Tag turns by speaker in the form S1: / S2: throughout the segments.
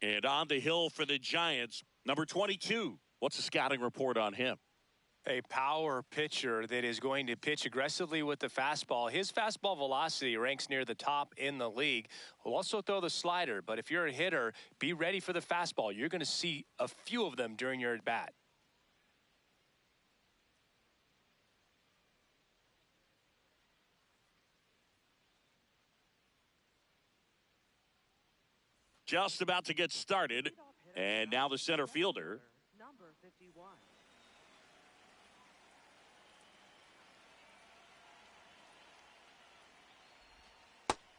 S1: And on the hill for the Giants, number 22. What's the scouting report on him?
S2: A power pitcher that is going to pitch aggressively with the fastball. His fastball velocity ranks near the top in the league. Will also throw the slider, but if you're a hitter, be ready for the fastball. You're going to see a few of them during your at-bat.
S1: Just about to get started, and now the center fielder.
S3: Number 51.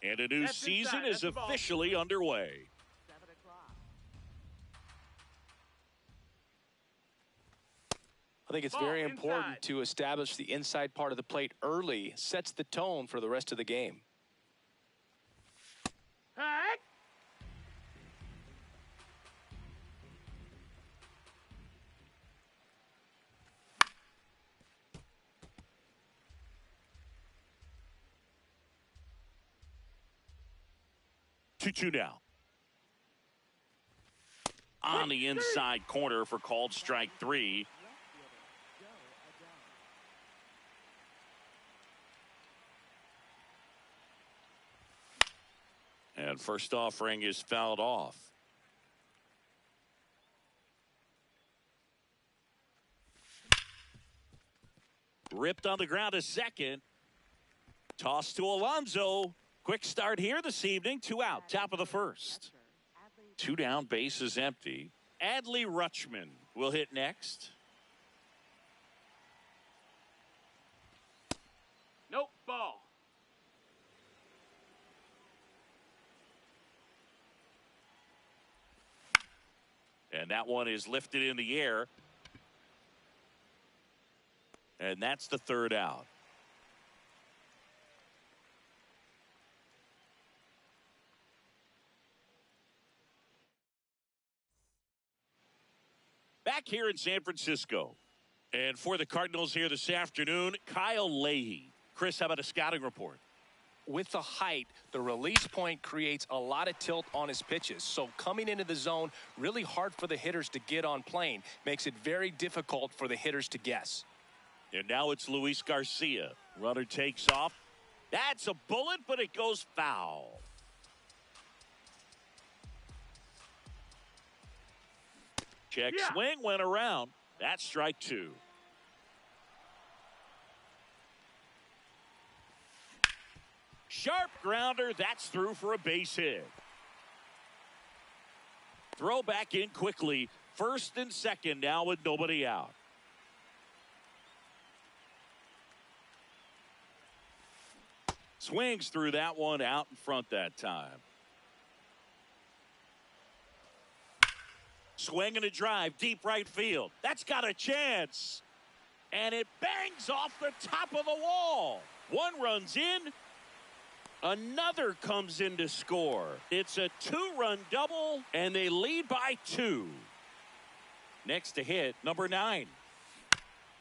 S1: And a new season is officially underway.
S3: 7 o'clock.
S2: I think it's very important to establish the inside part of the plate early. Sets the tone for the rest of the game.
S4: Hey!
S1: 2-2 now. On the inside corner for called strike 3. And first offering is fouled off. Ripped on the ground to second. Toss to Alonso. Quick start here this evening. 2 out, top of the first. 2 down, base is empty. Adley Rutschman will hit next.
S4: Nope, ball.
S1: And that one is lifted in the air. And that's the 3rd out. Back here in San Francisco. And for the Cardinals here this afternoon, Kyle Leahy. Chris, how about a scouting report?
S2: With the height, the release point creates a lot of tilt on his pitches. So coming into the zone, really hard for the hitters to get on plane. Makes it very difficult for the hitters to guess.
S1: And now it's Luis Garcia. Runner takes off. That's a bullet, but it goes foul. Check swing went around. That's strike 2. Sharp grounder. That's through for a base hit. Throw back in quickly. First and second now with nobody out. Swings through that one out in front that time. Swing and a drive, deep right field. That's got a chance. And it bangs off the top of the wall. One runs in. Another comes in to score. It's a 2-run double, and they lead by 2. Next to hit, number 9.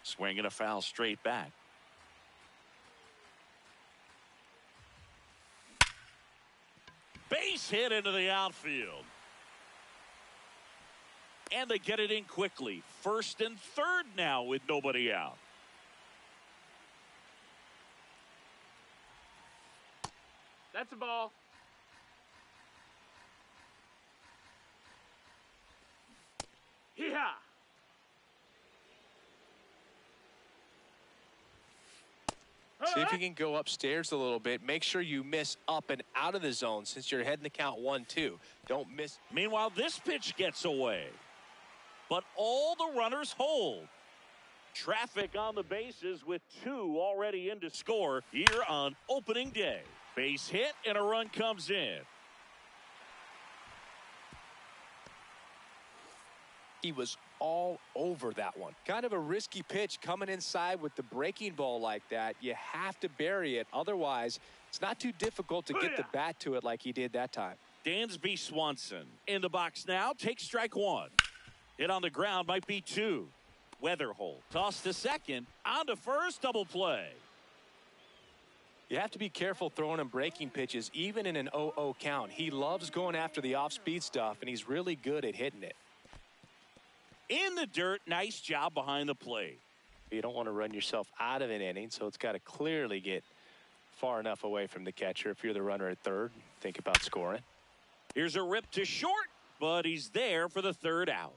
S1: Swing and a foul straight back. Base hit into the outfield. And they get it in quickly. First and third now with nobody out.
S4: That's a ball. Yeah.
S2: See if you can go upstairs a little bit. Make sure you miss up and out of the zone since you're heading the count 1-2. Don't miss.
S1: Meanwhile, this pitch gets away. But all the runners hold. Traffic on the bases with 2 already in to score here on opening day. Base hit and a run comes in.
S2: He was all over that one. Kind of a risky pitch coming inside with the breaking ball like that. You have to bury it. Otherwise, it's not too difficult to get the bat to it like he did that time.
S1: Dansby Swanson in the box now. Takes strike 1. Hit on the ground might be 2. Weatherholt toss to second. On to first, double play.
S2: You have to be careful throwing him breaking pitches, even in an 0-0 count. He loves going after the off-speed stuff, and he's really good at hitting it.
S1: In the dirt, nice job behind the plate.
S2: You don't want to run yourself out of an inning, so it's got to clearly get far enough away from the catcher. If you're the runner at third, think about scoring.
S1: Here's a rip to short, but he's there for the third out.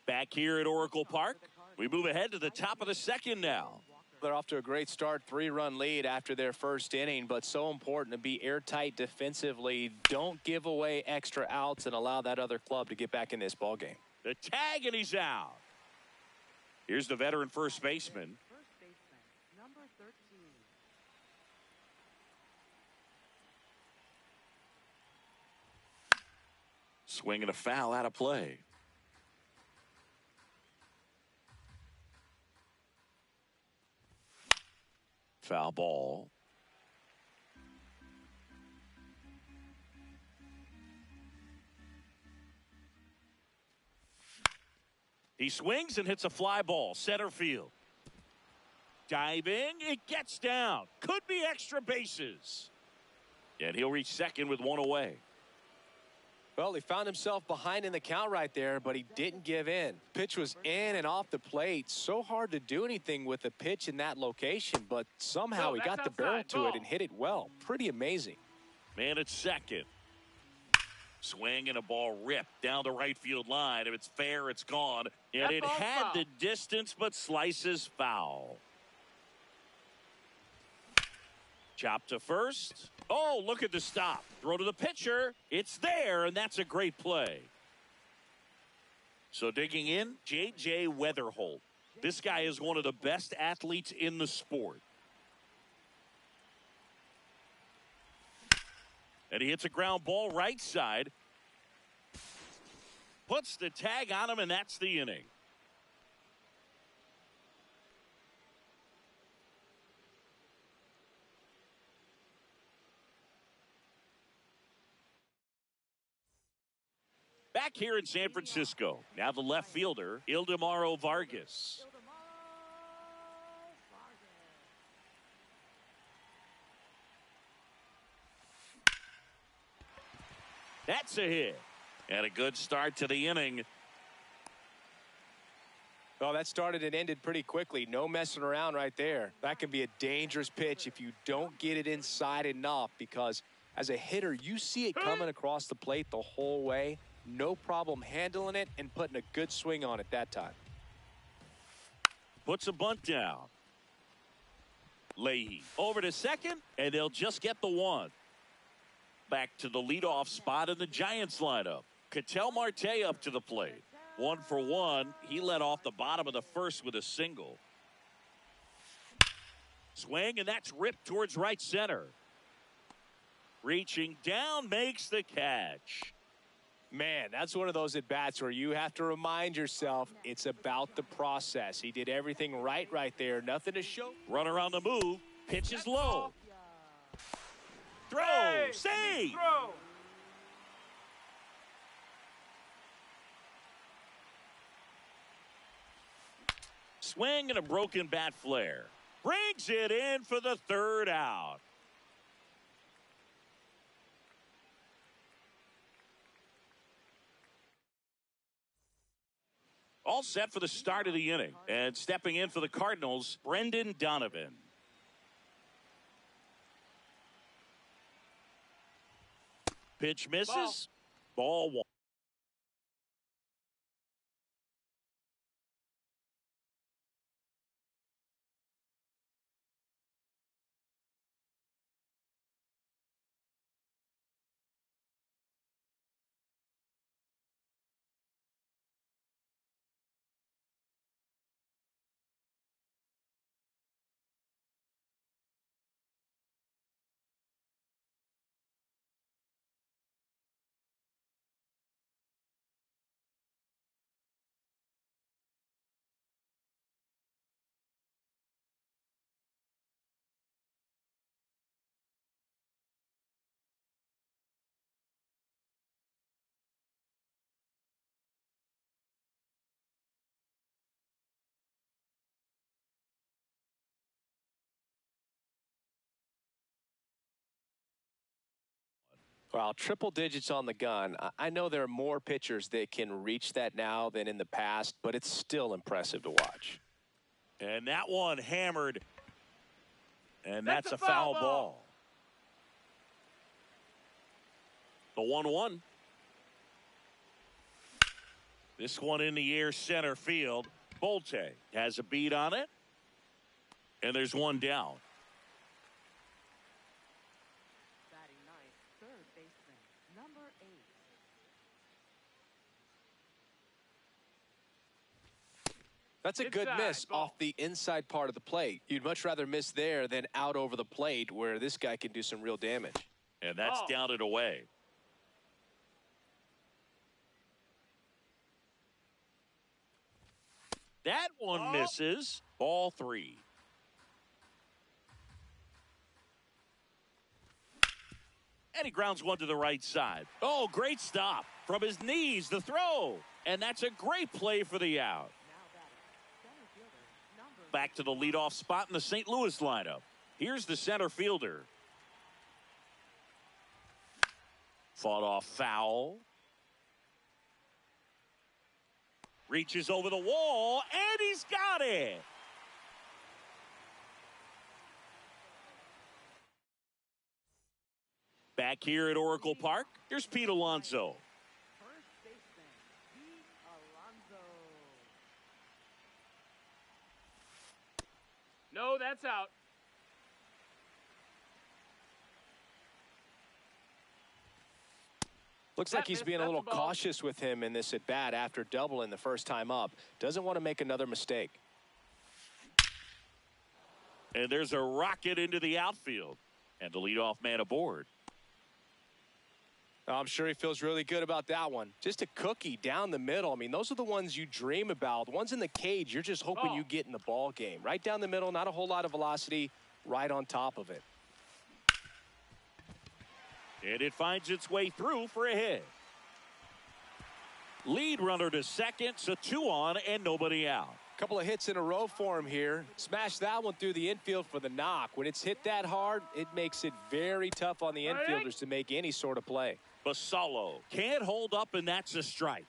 S1: Back here at Oracle Park, we move ahead to the top of the second now.
S2: They're off to a great start, 3-run lead after their first inning, but so important to be airtight defensively. Don't give away extra outs and allow that other club to get back in this ball game.
S1: The tag, and he's out. Here's the veteran first baseman.
S3: First baseman, number 13.
S1: Swinging a foul out of play. Foul ball. He swings and hits a fly ball, center field. Diving, it gets down. Could be extra bases. And he'll reach second with one away.
S2: Well, he found himself behind in the count right there, but he didn't give in. Pitch was in and off the plate. So hard to do anything with a pitch in that location, but somehow he got the barrel to it and hit it well. Pretty amazing.
S1: Man at second. Swing and a ball ripped down the right field line. If it's fair, it's gone. And it had the distance, but slices foul. Chop to first. Oh, look at the stop. Throw to the pitcher. It's there, and that's a great play. So digging in, J.J. Weatherholt. This guy is one of the best athletes in the sport. And he hits a ground ball right side. Puts the tag on him, and that's the inning. Back here in San Francisco, now the left fielder, Ildemaro Vargas. That's a hit. And a good start to the inning.
S2: Well, that started and ended pretty quickly. No messing around right there. That can be a dangerous pitch if you don't get it inside enough, because as a hitter, you see it coming across the plate the whole way. No problem handling it and putting a good swing on it that time.
S1: Puts a bunt down. Leahy over to second, and they'll just get the one. Back to the leadoff spot in the Giants lineup. Ketel Marte up to the plate. 1 for 1. He led off the bottom of the first with a single. Swing, and that's ripped towards right center. Reaching down, makes the catch.
S2: Man, that's one of those at-bats where you have to remind yourself it's about the process. He did everything right there. Nothing to show.
S1: Runner on the move. Pitch is low. Throw. Save.
S4: Throw.
S1: Swing and a broken bat flare. Brings it in for the third out. All set for the start of the inning. And stepping in for the Cardinals, Brendan Donovan. Pitch misses. Ball one.
S2: Well, triple digits on the gun. I know there are more pitchers that can reach that now than in the past, but it's still impressive to watch.
S1: And that one hammered. And that's a foul ball. The 1-1. This one in the air center field. Bolte has a beat on it. And there's one down.
S3: Batting ninth, third baseman, number 8.
S2: That's a good miss off the inside part of the plate. You'd much rather miss there than out over the plate where this guy can do some real damage.
S1: And that's down and away. That one misses. Ball 3. And he grounds one to the right side. Oh, great stop. From his knees, the throw. And that's a great play for the out. Back to the leadoff spot in the St. Louis lineup. Here's the center fielder. Fought off foul. Reaches over the wall, and he's got it. Back here at Oracle Park, here's Pete Alonso.
S3: First baseman, Pete Alonso.
S4: No, that's out.
S2: Looks like he's being a little cautious with him in this at bat after doubling the first time up. Doesn't want to make another mistake.
S1: And there's a rocket into the outfield. And the leadoff man aboard.
S2: I'm sure he feels really good about that one. Just a cookie down the middle. I mean, those are the ones you dream about. The ones in the cage, you're just hoping you get in the ball game. Right down the middle, not a whole lot of velocity, right on top of it.
S1: And it finds its way through for a hit. Lead runner to second, so 2 on and nobody out.
S2: Couple of hits in a row for him here. Smashed that one through the infield for the knock. When it's hit that hard, it makes it very tough on the infielders to make any sort of play.
S1: Basallo can't hold up, and that's a strike.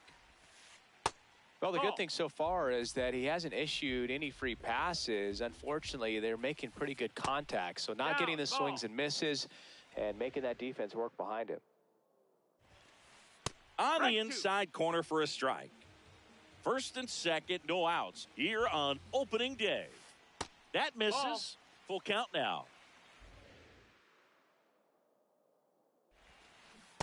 S2: Well, the good thing so far is that he hasn't issued any free passes. Unfortunately, they're making pretty good contact, so not getting the swings and misses and making that defense work behind him.
S1: On the inside corner for a strike. First and second, no outs here on opening day. That misses. Full count now.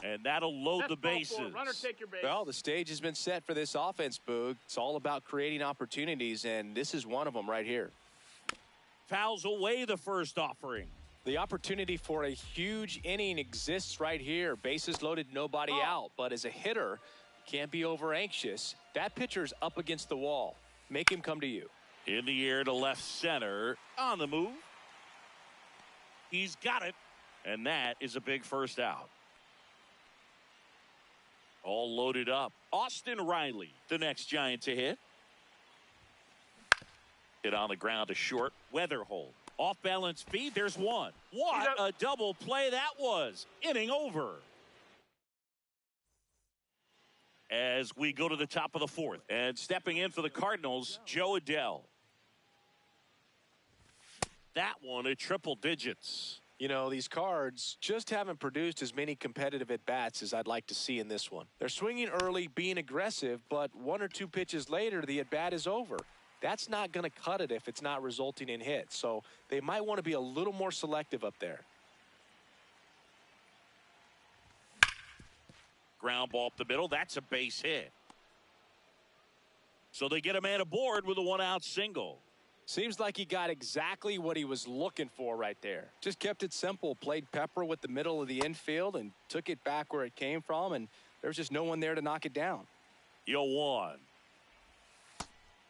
S1: And that'll load the bases.
S4: Runner, take your base.
S2: Well, the stage has been set for this offense, Boog. It's all about creating opportunities, and this is one of them right here.
S1: Fouls away the first offering.
S2: The opportunity for a huge inning exists right here. Bases loaded, nobody out. But as a hitter, can't be over anxious. That pitcher's up against the wall. Make him come to you.
S1: In the air to left center. On the move. He's got it. And that is a big first out. All loaded up. Austin Riley, the next Giant to hit. Hit on the ground to short. Weatherhold. Off balance speed. There's one. What a double play that was. Inning over. As we go to the top of the fourth. And stepping in for the Cardinals, Joe Adell. That one at triple digits.
S2: You know, these Cards just haven't produced as many competitive at-bats as I'd like to see in this one. They're swinging early, being aggressive, but 1 or 2 pitches later, the at-bat is over. That's not going to cut it if it's not resulting in hits. So they might want to be a little more selective up there.
S1: Ground ball up the middle. That's a base hit. So they get a man aboard with a 1-out single.
S2: Seems like he got exactly what he was looking for right there. Just kept it simple, played pepper with the middle of the infield and took it back where it came from, and there's just no one there to knock it down.
S1: 0-1.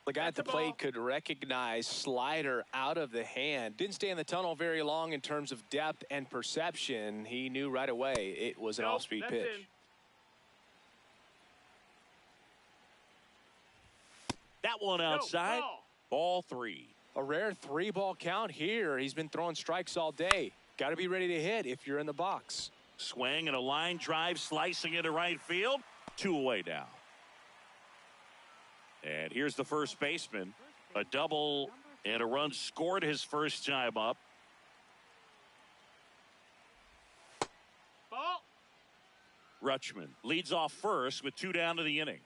S2: The guy at the plate could recognize slider out of the hand. Didn't stay in the tunnel very long in terms of depth and perception. He knew right away it was an off-speed pitch.
S1: That one outside. Ball 3.
S2: A rare 3-ball count here. He's been throwing strikes all day. Got to be ready to hit if you're in the box.
S1: Swing and a line drive slicing into right field. 2 away now. And here's the first baseman. A double and a run scored his first time up.
S4: Ball.
S1: Rutschman leads off first with 2 down to the inning.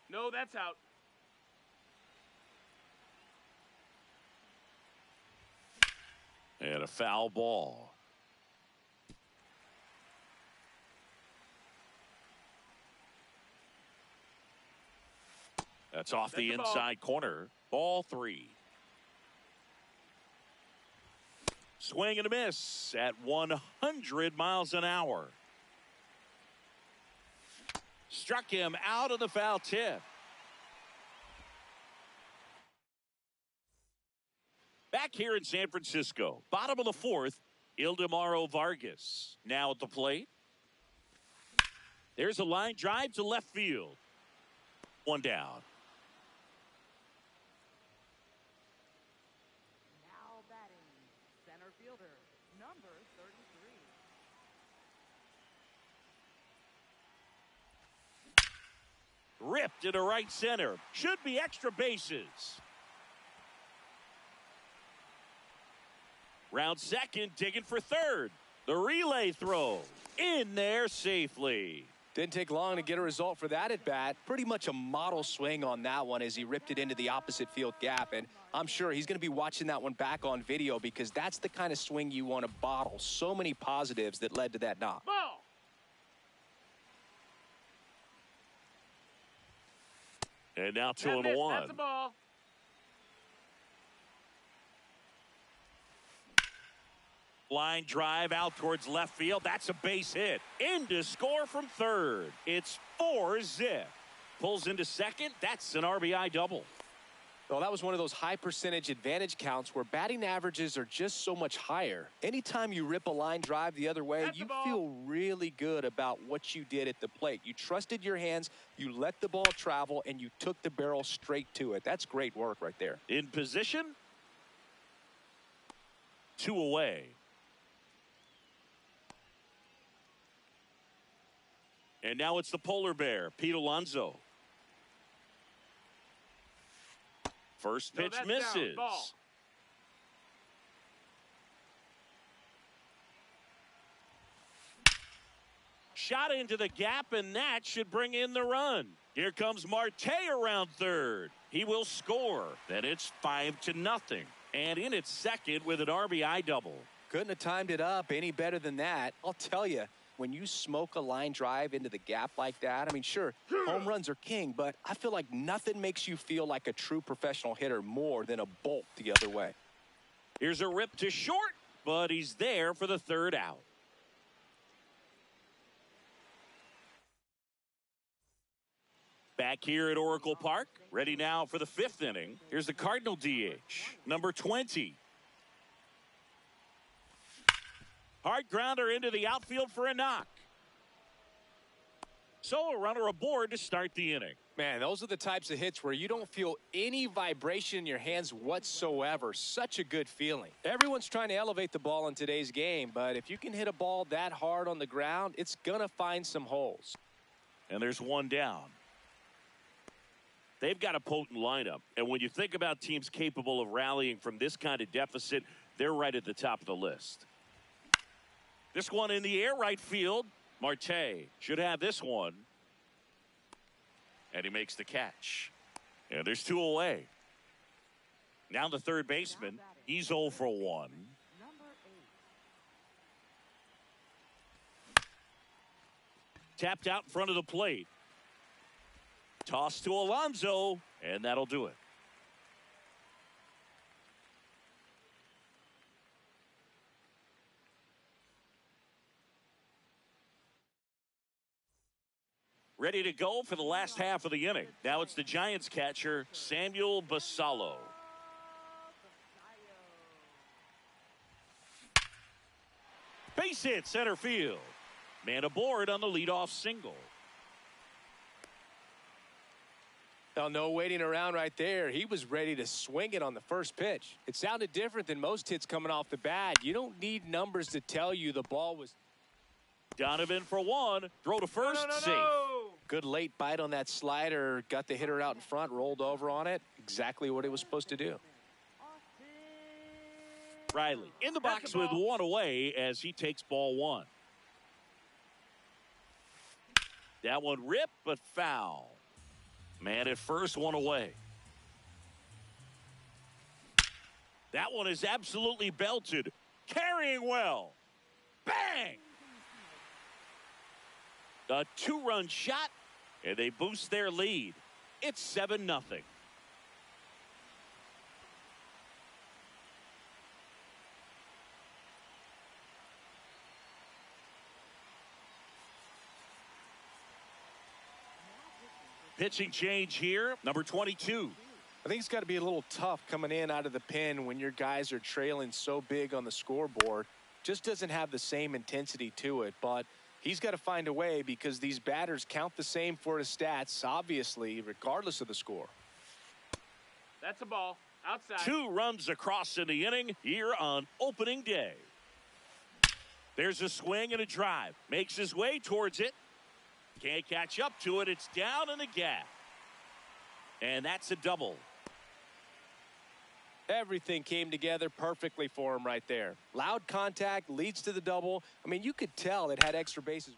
S4: No, that's out.
S1: And a foul ball. That's off the inside corner. Ball 3. Swing and a miss at 100 miles an hour. Struck him out of the foul tip. Back here in San Francisco, bottom of the 4th, Ildemaro Vargas now at the plate. There's a line drive to left field. 1 down.
S3: Now batting, center fielder, number 33.
S1: Ripped into right center. Should be extra bases. Round second, digging for third. The relay throw in there safely.
S2: Didn't take long to get a result for that at bat. Pretty much a model swing on that one as he ripped it into the opposite field gap. And I'm sure he's going to be watching that one back on video because that's the kind of swing you want to bottle. So many positives that led to that knock.
S4: Ball.
S1: And now 2
S4: That's
S1: and
S4: it.
S1: 1.
S4: That's a ball.
S1: Line drive out towards left field. That's a base hit. In to score from third. It's 4-zip. Pulls into second. That's an RBI double.
S2: Well, that was one of those high percentage advantage counts where batting averages are just so much higher. Anytime you rip a line drive the other way,
S4: That's
S2: you
S4: the ball.
S2: feel really good about what you did at the plate. You trusted your hands, you let the ball travel, and you took the barrel straight to it. That's great work right there.
S1: In position. 2 away. And now it's the polar bear, Pete Alonso. First pitch
S4: that's
S1: misses.
S4: down. Ball.
S1: Shot into the gap, and that should bring in the run. Here comes Marte around third. He will score. Then it's 5-0. And in its second with an RBI double.
S2: Couldn't have timed it up any better than that. I'll tell you, when you smoke a line drive into the gap like that, I mean, sure, home runs are king, but I feel like nothing makes you feel like a true professional hitter more than a bolt the other way.
S1: Here's a rip to short, but he's there for the 3rd out. Back here at Oracle Park, ready now for the 5th inning. Here's the Cardinal DH, number 20. Hard grounder into the outfield for a knock. So a runner aboard to start the inning.
S2: Man, those are the types of hits where you don't feel any vibration in your hands whatsoever. Such a good feeling. Everyone's trying to elevate the ball in today's game, but if you can hit a ball that hard on the ground, it's going to find some holes.
S1: And there's 1 down. They've got a potent lineup. And when you think about teams capable of rallying from this kind of deficit, they're right at the top of the list. This one in the air, right field. Marte should have this one. And he makes the catch. And there's 2 away. Now the third baseman. He's 0 for 1.
S3: Number 8.
S1: Tapped out in front of the plate. Toss to Alonso. And that'll do it. Ready to go for the last half of the inning. Now it's the Giants catcher, Samuel Basallo. Base hit center field. Man aboard on the leadoff single.
S2: Well, no waiting around right there. He was ready to swing it on the first pitch. It sounded different than most hits coming off the bat. You don't need numbers to tell you the ball was.
S1: Donovan for one. Throw to first. Safe.
S2: Good late bite on that slider. Got the hitter out in front, rolled over on it. Exactly what he was supposed to do.
S1: Riley in the box with one away as he takes ball one. That one ripped, but foul. Man at first, one away. That one is absolutely belted. Carrying well. Bang! A two-run shot, and they boost their lead. It's 7-0. Pitching change here, number 22.
S2: I think it's got to be a little tough coming in out of the pen when your guys are trailing so big on the scoreboard. Just doesn't have the same intensity to it, but he's got to find a way because these batters count the same for his stats, obviously, regardless of the score.
S4: That's a ball. Outside.
S1: 2 runs across in the inning here on opening day. There's a swing and a drive. Makes his way towards it. Can't catch up to it. It's down in the gap. And that's a double.
S2: Everything came together perfectly for him right there. Loud contact leads to the double. I mean, you could tell it had extra bases.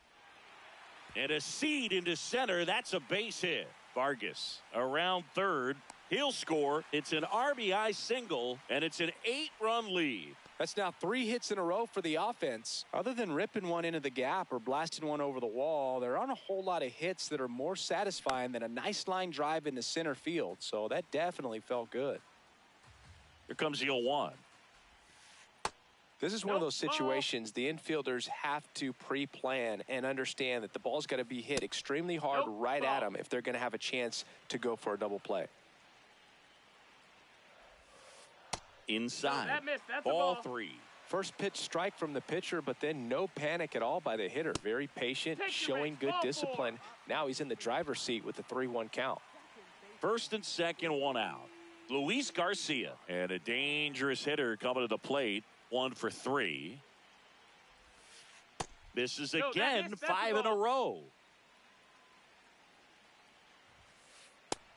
S1: And a seed into center. That's a base hit. Vargas around third. He'll score. It's an RBI single, and it's an 8-run lead.
S2: That's now 3 hits in a row for the offense. Other than ripping one into the gap or blasting one over the wall, there aren't a whole lot of hits that are more satisfying than a nice line drive into center field. So that definitely felt good.
S1: Here comes the 0-1.
S2: This is one of those situations the infielders have to pre-plan and understand that the ball's got to be hit extremely hard right at them if they're going to have a chance to go for a double play.
S1: Inside.
S4: That missed. That's
S1: ball
S4: a ball.
S1: 3.
S2: First pitch strike from the pitcher, but then no panic at all by the hitter. Very patient, showing good discipline. Now he's in the driver's seat with the 3-1 count.
S1: First and second, 1 out. Luis Garcia. And a dangerous hitter coming to the plate. 1 for 3. Misses again. 5 in a row.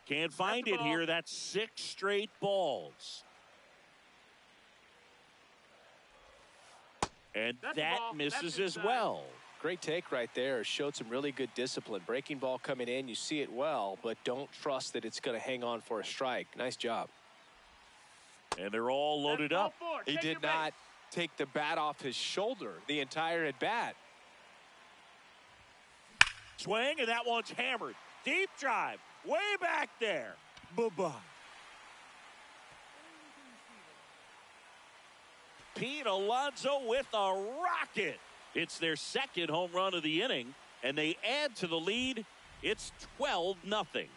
S1: Can't find it here. That's 6 straight balls. And that misses as well.
S2: Great take right there. Showed some really good discipline. Breaking ball coming in. You see it well, but don't trust that it's going to hang on for a strike. Nice job.
S1: And they're all loaded up.
S2: He did not take the bat off his shoulder the entire at bat.
S1: Swing, and that one's hammered. Deep drive. Way back there. Bye-bye. Pete Alonso with a rocket. It's their second home run of the inning, and they add to the lead. It's 12-0.